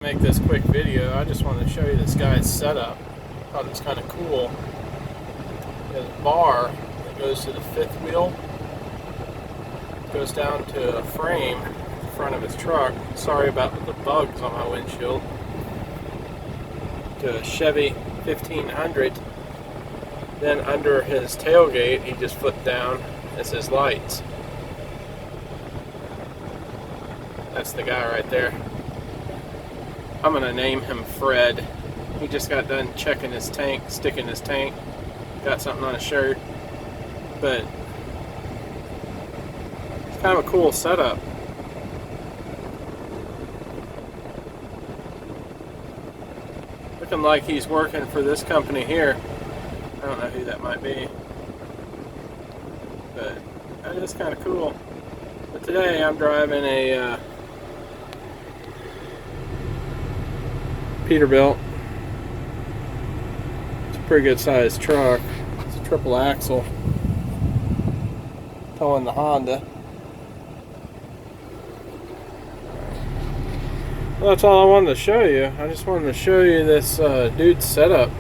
Make this quick video. I just wanted to show you this guy's setup. Thought it was kind of cool. He has a bar that goes to the fifth wheel, goes down to a frame in front of his truck. Sorry about the bugs on my windshield. To a Chevy 1500. Then under his tailgate, he just flipped down as his lights. That's the guy right there. I'm gonna name him Fred. He just got done checking his tank, sticking his tank. Got something on his shirt. But it's kind of a cool setup. Looking like he's working for this company here. I don't know who that might be. But that is kind of cool. But today I'm driving a Peterbilt. It's a pretty good sized truck. It's a triple axle. Towing the Honda. Well, that's all I wanted to show you. I just wanted to show you this dude's setup.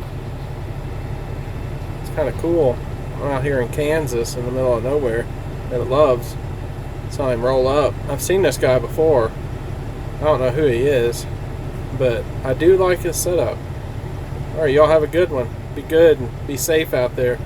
It's kind of cool. I'm out here in Kansas in the middle of nowhere that it loves. Saw him roll up. I've seen this guy before. I don't know who he is, but I do like his setup. Alright, y'all have a good one. Be good and be safe out there.